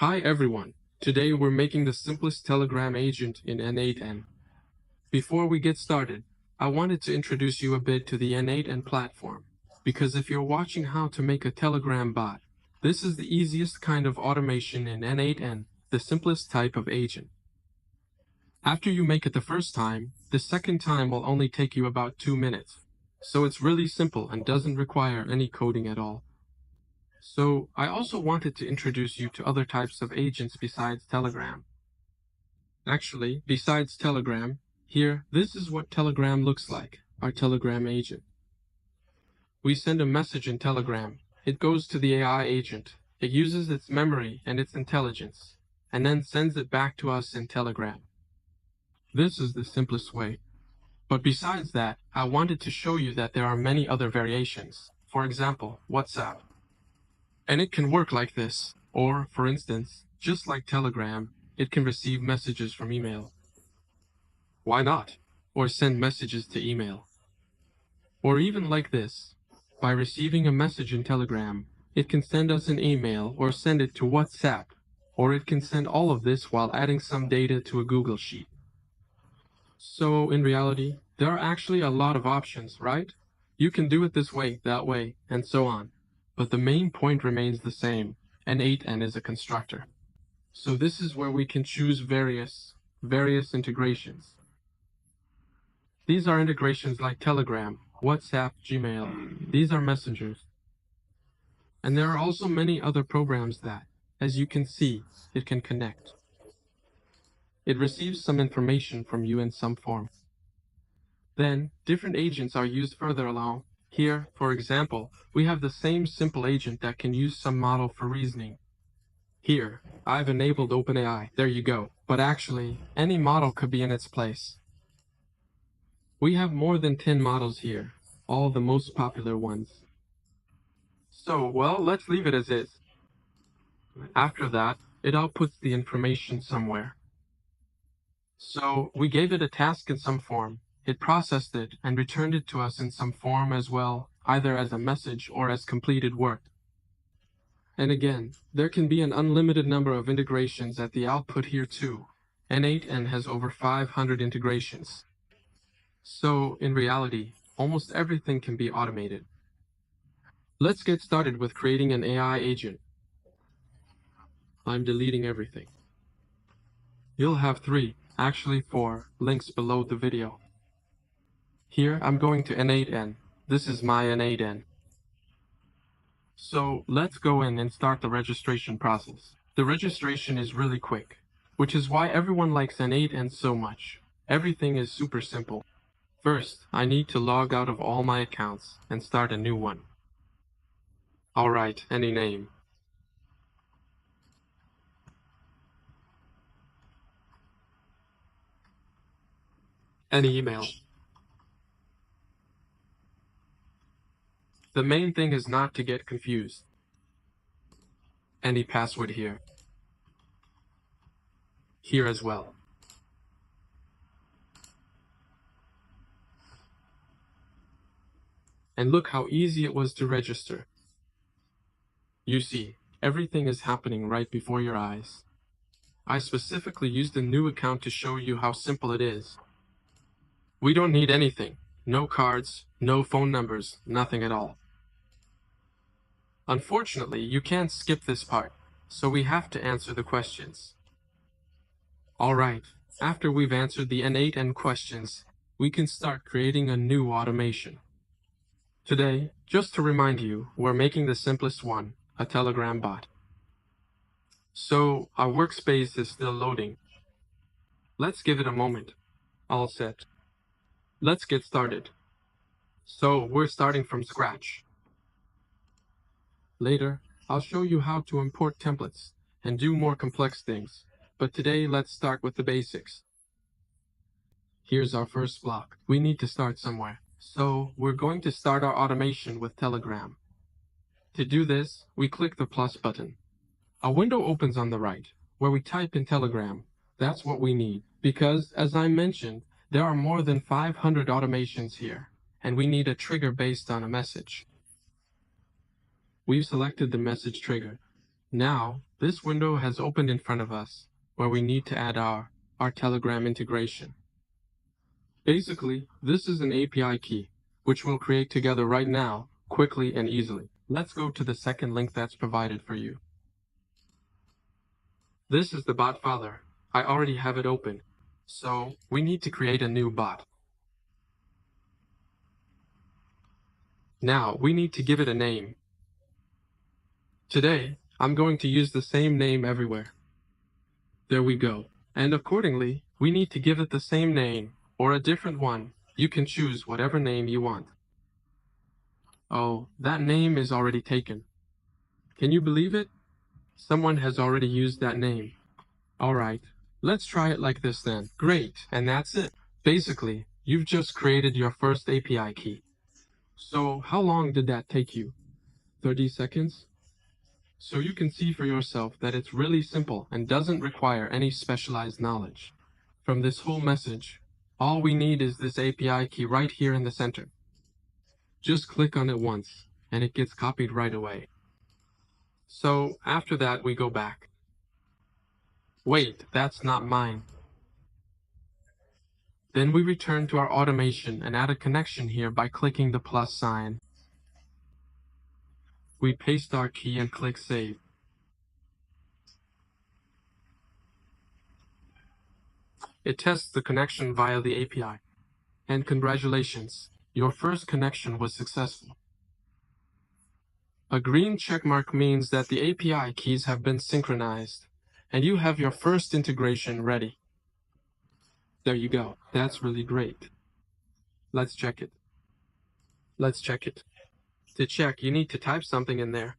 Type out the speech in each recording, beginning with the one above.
Hi everyone. Today we're making the simplest Telegram agent in n8n. Before we get started, I wanted to introduce you a bit to the n8n platform, because if you're watching how to make a Telegram bot, this is the easiest kind of automation in n8n, the simplest type of agent. After you make it the first time, the second time will only take you about 2 minutes. So it's really simple and doesn't require any coding at all. So, I also wanted to introduce you to other types of agents besides Telegram. Actually, besides Telegram, here, this is what Telegram looks like, our Telegram agent. We send a message in Telegram. It goes to the AI agent. It uses its memory and its intelligence, and then sends it back to us in Telegram. This is the simplest way. But besides that, I wanted to show you that there are many other variations. For example, WhatsApp. And it can work like this. Or, for instance, just like Telegram, it can receive messages from email. Why not? Or send messages to email. Or even like this. By receiving a message in Telegram, it can send us an email or send it to WhatsApp. Or it can send all of this while adding some data to a Google Sheet. So, in reality, there are actually a lot of options, right? You can do it this way, that way, and so on. But the main point remains the same. n8n is a constructor. So this is where we can choose various integrations. These are integrations like Telegram, WhatsApp, Gmail. These are messengers. And there are also many other programs that, as you can see, it can connect. It receives some information from you in some form. Then, different agents are used further along. Here, for example, we have the same simple agent that can use some model for reasoning. Here, I've enabled OpenAI. There you go. But actually, any model could be in its place. We have more than 10 models here, all the most popular ones. So, well, let's leave it as is. After that, it outputs the information somewhere. So, we gave it a task in some form. It processed it and returned it to us in some form as well, either as a message or as completed work. And again, there can be an unlimited number of integrations at the output here too. n8n has over 500 integrations. So, in reality, almost everything can be automated. Let's get started with creating an AI agent. I'm deleting everything. You'll have 3, actually 4, links below the video. Here, I'm going to n8n. This is my n8n. So, let's go in and start the registration process. The registration is really quick, which is why everyone likes n8n so much. Everything is super simple. First, I need to log out of all my accounts and start a new one. Alright, any name. Any email. The main thing is not to get confused. Any password here. Here as well. And look how easy it was to register. You see, everything is happening right before your eyes. I specifically used a new account to show you how simple it is. We don't need anything. No cards, no phone numbers, nothing at all. Unfortunately, you can't skip this part, so we have to answer the questions. Alright, after we've answered the n8n questions, we can start creating a new automation. Today, just to remind you, we're making the simplest one, a Telegram bot. So, our workspace is still loading. Let's give it a moment. All set. Let's get started. So, we're starting from scratch. Later, I'll show you how to import templates and do more complex things. But today, let's start with the basics. Here's our first block. We need to start somewhere. So, we're going to start our automation with Telegram. To do this, we click the plus button. A window opens on the right, where we type in Telegram. That's what we need, because, as I mentioned, there are more than 500 automations here, and we need a trigger based on a message. We've selected the message trigger. Now, This window has opened in front of us, where we need to add our Telegram integration. Basically, this is an API key, which we'll create together right now, quickly and easily. Let's go to the second link that's provided for you. This is the bot folder. I already have it open, so we need to create a new bot. Now, we need to give it a name. Today, I'm going to use the same name everywhere. There we go. And accordingly, we need to give it the same name, or a different one. You can choose whatever name you want. Oh, that name is already taken. Can you believe it? Someone has already used that name. Alright, let's try it like this then. Great, and that's it. Basically, you've just created your first API key. So how long did that take you? 30 seconds? So you can see for yourself that it's really simple and doesn't require any specialized knowledge. From this whole message, all we need is this API key right here in the center. Just click on it once, and it gets copied right away. So after that, we go back. Wait, that's not mine. Then we return to our automation and add a connection here by clicking the plus sign. We paste our key and click Save. It tests the connection via the API. And congratulations, your first connection was successful. A green checkmark means that the API keys have been synchronized, and you have your first integration ready. There you go. That's really great. Let's check it. To check, you need to type something in there.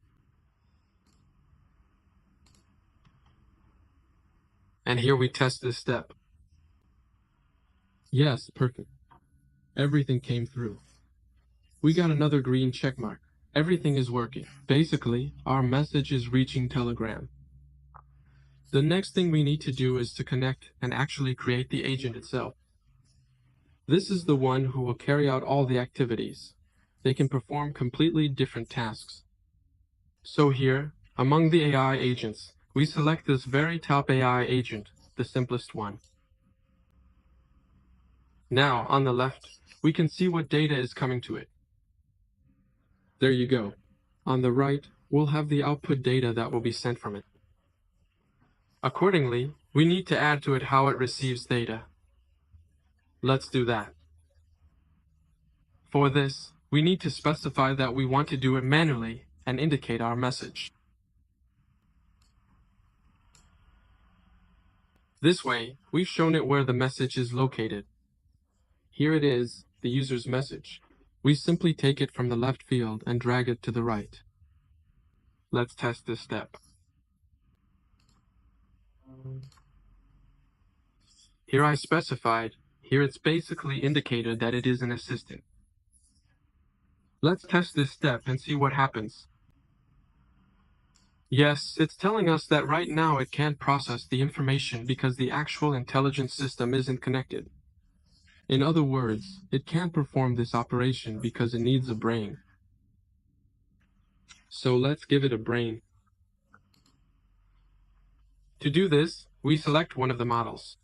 And here we test this step. Yes, perfect. Everything came through. We got another green check mark. Everything is working. Basically, our message is reaching Telegram. The next thing we need to do is to connect and actually create the agent itself. This is the one who will carry out all the activities. They can perform completely different tasks. So here, among the AI agents, we select this very top AI agent, the simplest one. Now, on the left, we can see what data is coming to it. There you go. On the right, we'll have the output data that will be sent from it. Accordingly, we need to add to it how it receives data. Let's do that. For this, we need to specify that we want to do it manually and indicate our message. This way, we've shown it where the message is located. Here it is, the user's message. We simply take it from the left field and drag it to the right. Let's test this step. Here I specified, here it's basically indicated that it is an assistant. Let's test this step and see what happens. Yes, it's telling us that right now it can't process the information because the actual intelligence system isn't connected. In other words, it can't perform this operation because it needs a brain. So let's give it a brain. To do this, we select one of the models.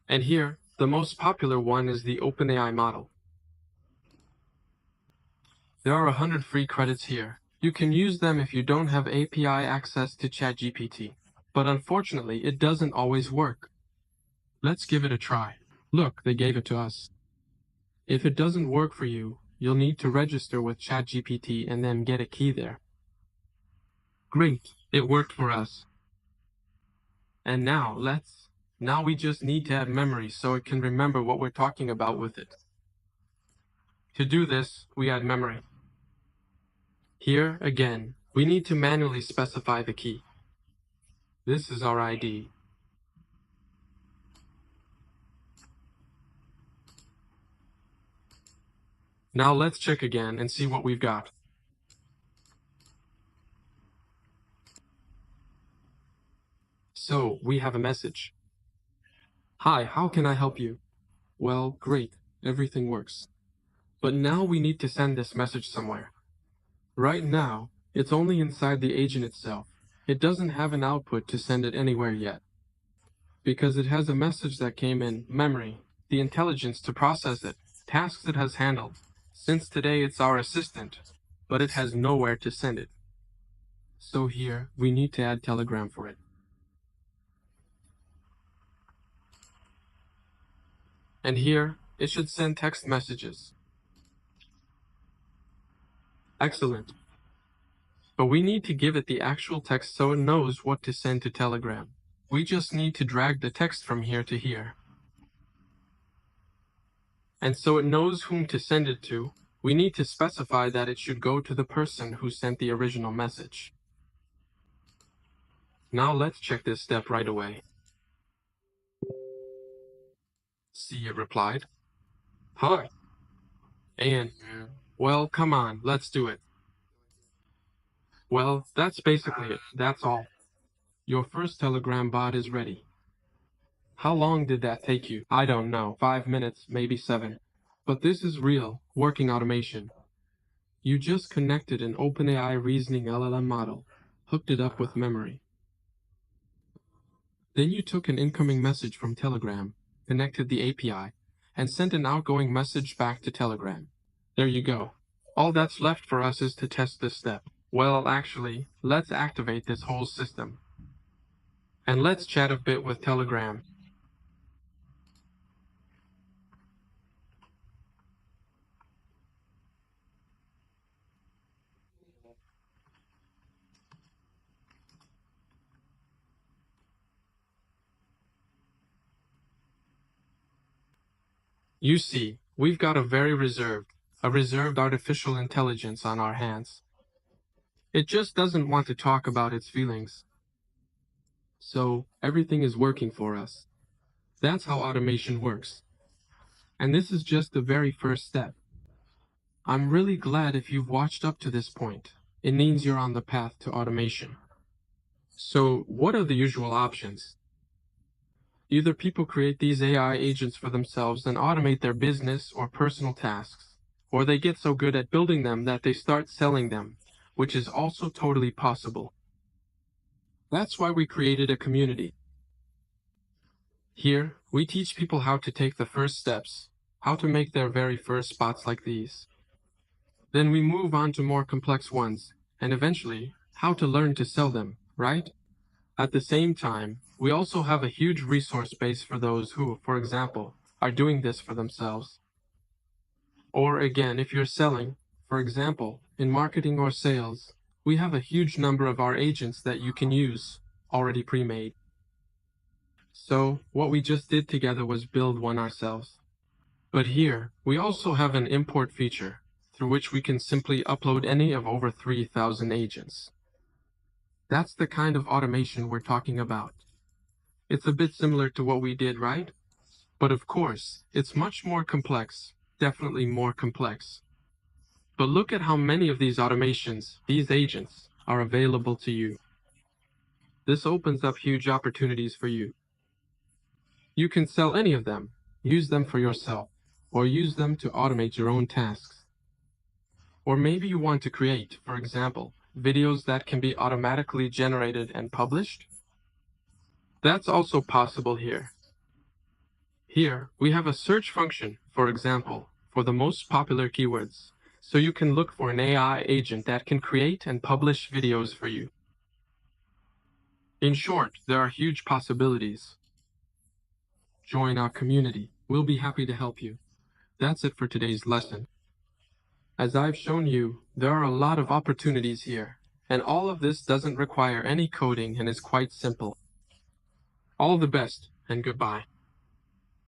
And here, the most popular one is the OpenAI model. There are 100 free credits here. You can use them if you don't have API access to ChatGPT. But unfortunately, it doesn't always work. Let's give it a try. Look, they gave it to us. If it doesn't work for you, you'll need to register with ChatGPT and then get a key there. Great, it worked for us. And now we just need to add memory so it can remember what we're talking about with it. To do this, we add memory. Here, again, we need to manually specify the key. This is our ID. Now let's check again and see what we've got. So, we have a message. Hi, how can I help you? Well, great, everything works. But now we need to send this message somewhere. Right now, it's only inside the agent itself. It doesn't have an output to send it anywhere yet, because it has a message that came in, memory, the intelligence to process it, tasks it has handled. Since today it's our assistant, but it has nowhere to send it. So here, we need to add Telegram for it. And here, it should send text messages. Excellent. But we need to give it the actual text so it knows what to send to Telegram. We just need to drag the text from here to here. And so it knows whom to send it to, we need to specify that it should go to the person who sent the original message. Now let's check this step right away. See, it replied. Hi. And, well, come on, let's do it. Well, that's basically it. That's all. Your first Telegram bot is ready. How long did that take you? I don't know. 5 minutes, maybe 7. But this is real, working automation. You just connected an OpenAI reasoning LLM model, hooked it up with memory. Then you took an incoming message from Telegram, connected the API, and sent an outgoing message back to Telegram. There you go. All that's left for us is to test this step. Well, actually, let's activate this whole system. And let's chat a bit with Telegram. You see, we've got a reserved artificial intelligence on our hands. It just doesn't want to talk about its feelings. So, everything is working for us. That's how automation works. And this is just the very first step. I'm really glad if you've watched up to this point. It means you're on the path to automation. So, what are the usual options? Either people create these AI agents for themselves and automate their business or personal tasks, or they get so good at building them that they start selling them, which is also totally possible. That's why we created a community. Here, we teach people how to take the first steps, how to make their very first bots like these. Then we move on to more complex ones, and eventually, how to learn to sell them, right? At the same time, we also have a huge resource base for those who, for example, are doing this for themselves. Or again, if you're selling, for example, in marketing or sales, we have a huge number of our agents that you can use, already pre-made. So, what we just did together was build one ourselves. But here, we also have an import feature, through which we can simply upload any of over 3,000 agents. That's the kind of automation we're talking about. It's a bit similar to what we did, right? But of course, it's much more complex, definitely more complex. But look at how many of these automations, these agents, are available to you. This opens up huge opportunities for you. You can sell any of them, use them for yourself, or use them to automate your own tasks. Or maybe you want to create, for example, videos that can be automatically generated and published? That's also possible here. Here, we have a search function, for example, for the most popular keywords, so you can look for an AI agent that can create and publish videos for you. In short, there are huge possibilities. Join our community. We'll be happy to help you. That's it for today's lesson. As I've shown you, there are a lot of opportunities here, and all of this doesn't require any coding and is quite simple. All the best, and goodbye.